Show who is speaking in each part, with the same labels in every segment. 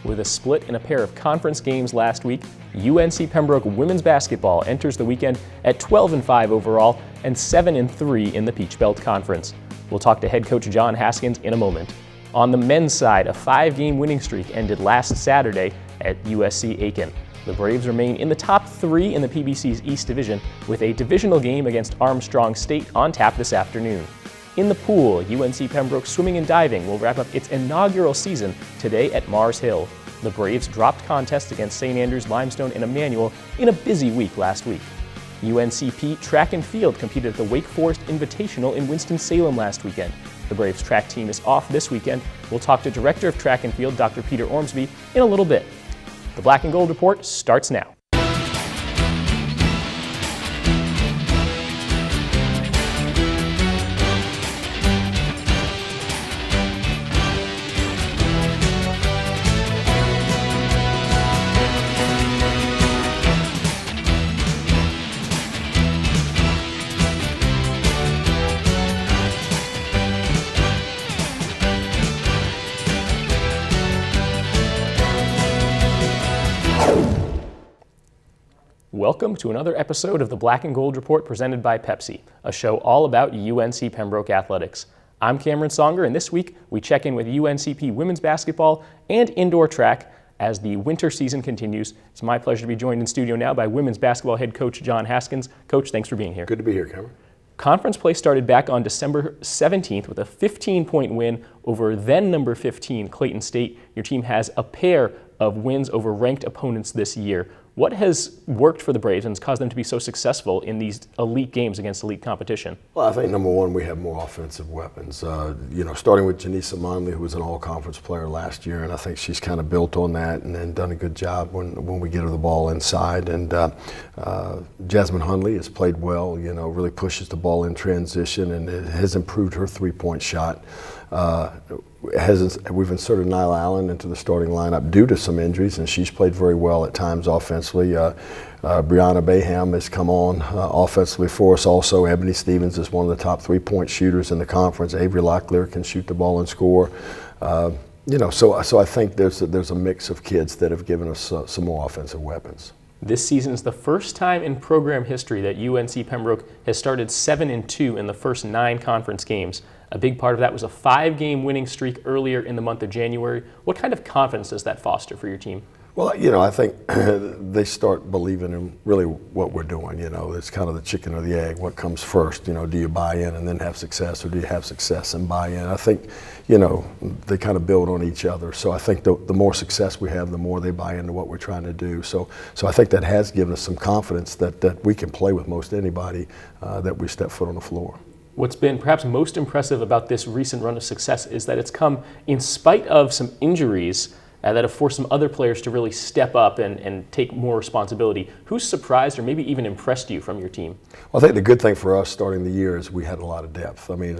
Speaker 1: With a split in a pair of conference games last week, UNC Pembroke women's basketball enters the weekend at 12-5 overall and 7-3 in the Peach Belt Conference. We'll talk to head coach John Haskins in a moment. On the men's side, a 5-game winning streak ended last Saturday at USC Aiken. The Braves remain in the top 3 in the PBC's East Division with a divisional game against Armstrong State on tap this afternoon. In the pool, UNC Pembroke swimming and diving will wrap up its inaugural season today at Mars Hill. The Braves dropped contests against St. Andrews, Limestone, and Emmanuel in a busy week last week. UNCP track and field competed at the Wake Forest Invitational in Winston-Salem last weekend. The Braves track team is off this weekend. We'll talk to Director of Track and Field, Dr. Peter Ormsby, in a little bit. The Black and Gold Report starts now. Welcome to another episode of the Black and Gold Report presented by Pepsi, a show all about UNC Pembroke athletics. I'm Cameron Songer, and this week we check in with UNCP women's basketball and indoor track as the winter season continues. It's my pleasure to be joined in studio now by women's basketball head coach John Haskins. Coach, thanks for being here.
Speaker 2: Good to be here, Cameron.
Speaker 1: Conference play started back on December 17th with a 15-point win over then number 15 Clayton State. Your team has a pair of wins over ranked opponents this year. What has worked for the Braves and has caused them to be so successful in these elite games against elite competition?
Speaker 2: Well, I think number one, we have more offensive weapons. Starting with Janisa Monley, who was an all-conference player last year, and I think she's kind of built on that and done a good job when we get her the ball inside. And Jasmine Hundley has played well, really pushes the ball in transition and has improved her three-point shot. We've inserted Nyla Allen into the starting lineup due to some injuries, and she's played very well at times offensively. Brianna Baham has come on offensively for us also. Ebony Stevens is one of the top three-point shooters in the conference. Avery Locklear can shoot the ball and score. So I think there's a mix of kids that have given us some more offensive weapons.
Speaker 1: This season is the first time in program history that UNC Pembroke has started 7-2 in the first 9 conference games. A big part of that was a 5-game winning streak earlier in the month of January. What kind of confidence does that foster for your team?
Speaker 2: Well, I think they start believing in really what we're doing. It's kind of the chicken or the egg. What comes first? Do you buy in and then have success, or do you have success and buy in? I think, they kind of build on each other. So I think the more success we have, the more they buy into what we're trying to do. So I think that has given us some confidence that we can play with most anybody that we step foot on the floor.
Speaker 1: What's been perhaps most impressive about this recent run of success is that it's come in spite of some injuries that have forced some other players to really step up and take more responsibility. Who's surprised or maybe even impressed you from your team?
Speaker 2: Well, I think the good thing for us starting the year is we had a lot of depth. I mean,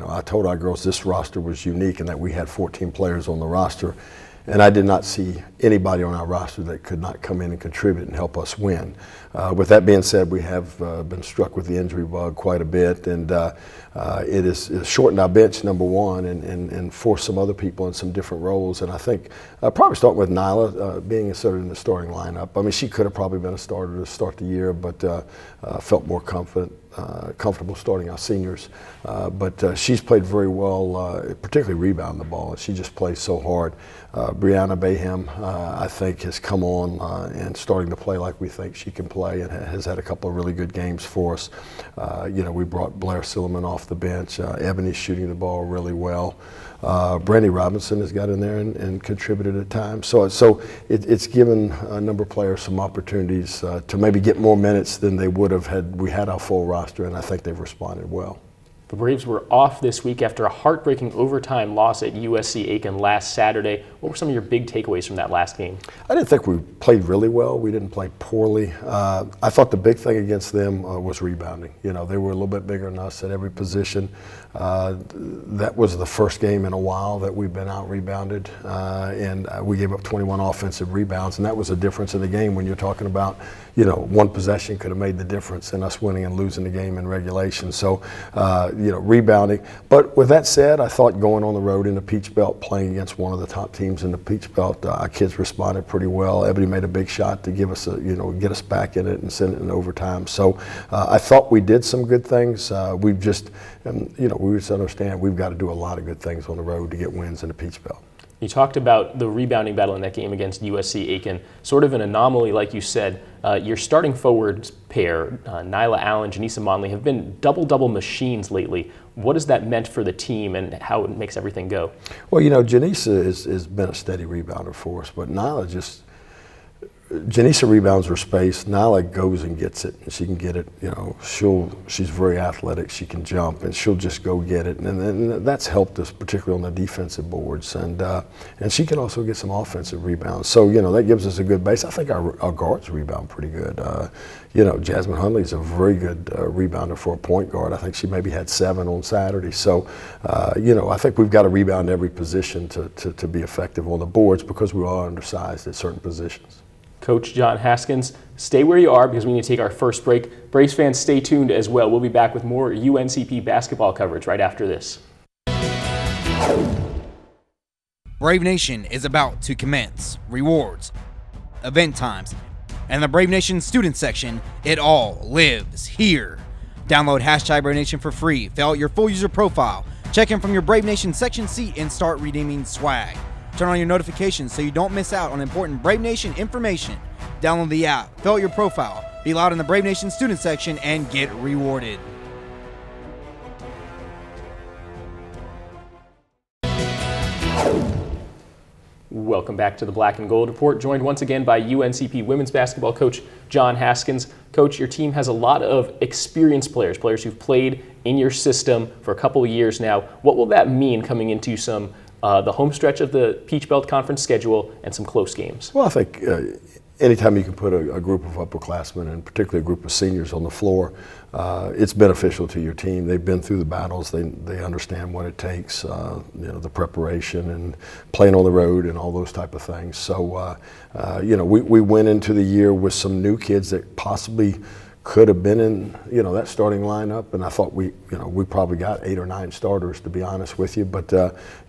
Speaker 2: I told our girls this roster was unique in that we had 14 players on the roster, and I did not see anybody on our roster that could not come in and contribute and help us win. With that being said, we have been struck with the injury bug quite a bit, and it has shortened our bench, number one, and forced some other people in some different roles. And I think probably starting with Nyla being inserted in the starting lineup. I mean, she could have probably been a starter to start the year, but felt more comfortable starting our seniors. But she's played very well, particularly rebounding the ball. She just plays so hard. Brianna Baham, I think, has come on and starting to play like we think she can play, and has had a couple of really good games for us. We brought Blair Silliman off the bench. Ebony's shooting the ball really well. Brandy Robinson has got in there and contributed at times. So it's given a number of players some opportunities to maybe get more minutes than they would have had we had our full roster, and I think they've responded well.
Speaker 1: The Braves were off this week after a heartbreaking overtime loss at USC Aiken last Saturday. What were some of your big takeaways from that last game? I
Speaker 2: didn't think we played really well. We didn't play poorly. I thought the big thing against them was rebounding. They were a little bit bigger than us at every position. That was the first game in a while that we've been out rebounded, and we gave up 21 offensive rebounds, and that was a difference in the game when you're talking about, one possession could have made the difference in us winning and losing the game in regulation. So, rebounding. But with that said, I thought going on the road in the Peach Belt, playing against one of the top teams teams in the Peach Belt, our kids responded pretty well. Ebony made a big shot to give us get us back in it and send it in overtime. So I thought we did some good things. We've just, we just understand we've got to do a lot of good things on the road to get wins in the Peach Belt.
Speaker 1: You talked about the rebounding battle in that game against USC Aiken, sort of an anomaly, like you said. Your starting forwards pair, Nyla Allen, Janisa Monley, have been double-double machines lately. What has that meant for the team and how it makes everything go? Well,
Speaker 2: Janisa has been a steady rebounder for us, but Janisa rebounds her space. Nyla goes and gets it, and she can get it. She's very athletic. She can jump, and she'll just go get it. And that's helped us, particularly on the defensive boards. And she can also get some offensive rebounds. So that gives us a good base. I think our guards rebound pretty good. Jasmine Hundley is a very good rebounder for a point guard. I think she maybe had 7 on Saturday. So I think we've got to rebound every position to be effective on the boards because we are undersized at certain positions.
Speaker 1: Coach John Haskins, stay where you are because we need to take our first break. Braves fans, stay tuned as well. We'll be back with more UNCP basketball coverage right after this.
Speaker 3: Brave Nation is about to commence. Rewards, event times, and the Brave Nation student section, it all lives here. Download hashtag Brave Nation for free. Fill out your full user profile. Check in from your Brave Nation section seat and start redeeming swag. Turn on your notifications so you don't miss out on important Brave Nation information. Download the app, fill out your profile, be loud in the Brave Nation student section, and get rewarded.
Speaker 1: Welcome back to the Black and Gold Report, joined once again by UNCP women's basketball coach John Haskins. Coach, your team has a lot of experienced players who've played in your system for a couple of years now. What will that mean coming into the home stretch of the Peach Belt Conference schedule and some close games?
Speaker 2: Well, I think anytime you can put a group of upperclassmen and particularly a group of seniors on the floor, it's beneficial to your team. They've been through the battles. They understand what it takes, the preparation and playing on the road and all those type of things. So, we went into the year with some new kids that possibly could have been in, that starting lineup, and I thought we probably got 8 or 9 starters, to be honest with you. But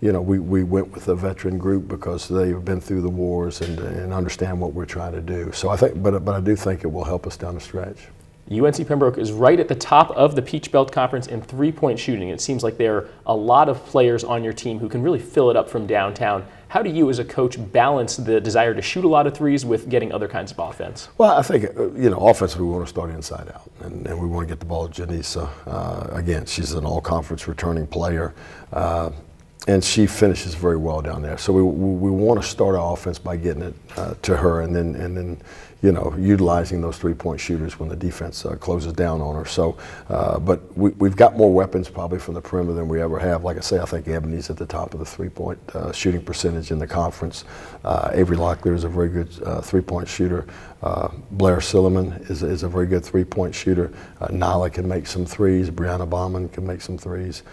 Speaker 2: we went with a veteran group because they've been through the wars and understand what we're trying to do. So I think, but I do think it will help us down the stretch.
Speaker 1: UNC Pembroke is right at the top of the Peach Belt Conference in three-point shooting. It seems like there are a lot of players on your team who can really fill it up from downtown. How do you as a coach balance the desire to shoot a lot of threes with getting other kinds of offense?
Speaker 2: Well, I think, offensively we want to start inside out, and we want to get the ball to Janisa. Again, she's an all-conference returning player, and she finishes very well down there. So we want to start our offense by getting it to her, and then utilizing those three-point shooters when the defense closes down on her. So, but we've got more weapons probably from the perimeter than we ever have. Like I say, I think Ebony's at the top of the three-point shooting percentage in the conference. Avery Locklear is a very good three-point shooter. Blair Silliman is a very good three-point shooter. Nala can make some threes. Brianna Bauman can make some threes.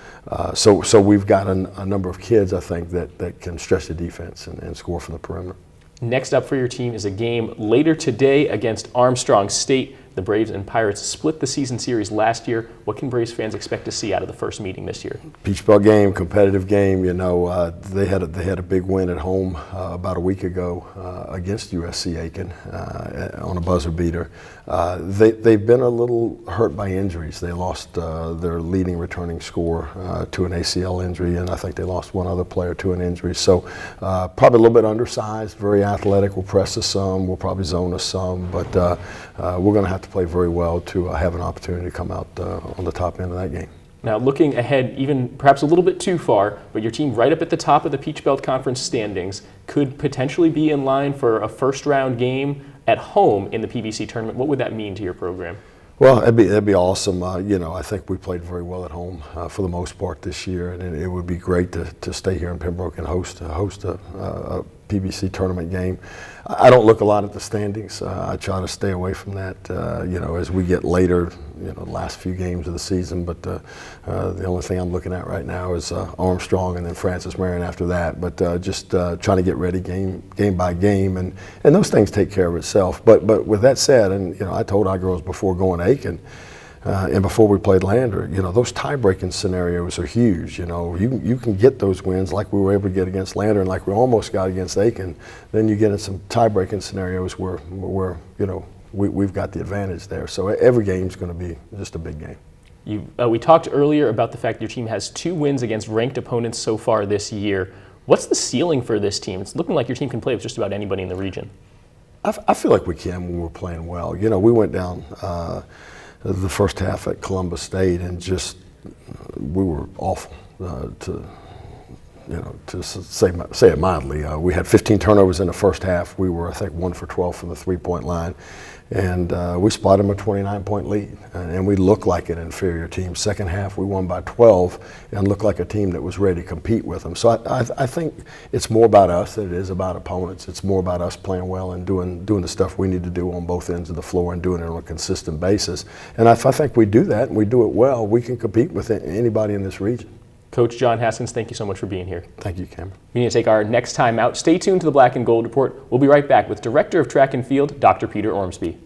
Speaker 2: So we've got a number of kids, I think, that can stretch the defense and score from the perimeter.
Speaker 1: Next up for your team is a game later today against Armstrong State. The Braves and Pirates split the season series last year. What can Braves fans expect to see out of the first meeting this year?
Speaker 2: Peach Belt game, competitive game. They had a big win at home about a week ago against USC Aiken on a buzzer beater. They've been a little hurt by injuries. They lost their leading returning scorer to an ACL injury, and I think they lost one other player to an injury. So probably a little bit undersized, very athletic. Will press us some. Will probably zone us some, but we're going to have to play very well to have an opportunity to come out on the top end of that game.
Speaker 1: Now, looking ahead, even perhaps a little bit too far, but your team right up at the top of the Peach Belt Conference standings could potentially be in line for a first-round game at home in the PBC tournament. What would that mean to your program?
Speaker 2: Well, that'd be awesome. I think we played very well at home for the most part this year, and it would be great to stay here in Pembroke and host a PBC tournament game. I don't look a lot at the standings. I try to stay away from that, as we get later, the last few games of the season. But the only thing I'm looking at right now is Armstrong and then Francis Marion after that. But just trying to get ready game by game, and those things take care of itself. But with that said, and I told our girls before going to Aiken, and before we played Lander, you know, those tie-breaking scenarios are huge. You know, you can get those wins like we were able to get against Lander and like we almost got against Aiken. Then you get in some tie-breaking scenarios where you know, we've got the advantage there. So every game's going to be just a big game.
Speaker 1: We talked earlier about the fact your team has 2 wins against ranked opponents so far this year. What's the ceiling for this team? It's looking like your team can play with just about anybody in the region.
Speaker 2: I feel like we can when we're playing well. You know, we went down the first half at Columbus State and just we were awful to say it mildly. We had 15 turnovers in the first half. We were, I think, 1 for 12 from the 3-point line. And we spotted them a 29-point lead. And we looked like an inferior team. Second half, we won by 12 and looked like a team that was ready to compete with them. So I think it's more about us than it is about opponents. It's more about us playing well and doing the stuff we need to do on both ends of the floor and doing it on a consistent basis. And if I think we do that and we do it well, we can compete with anybody in this region.
Speaker 1: Coach John Haskins, thank you so much for being here.
Speaker 2: Thank you, Cameron.
Speaker 1: We need to take our next time out. Stay tuned to the Black and Gold Report. We'll be right back with Director of Track and Field, Dr. Peter Ormsby.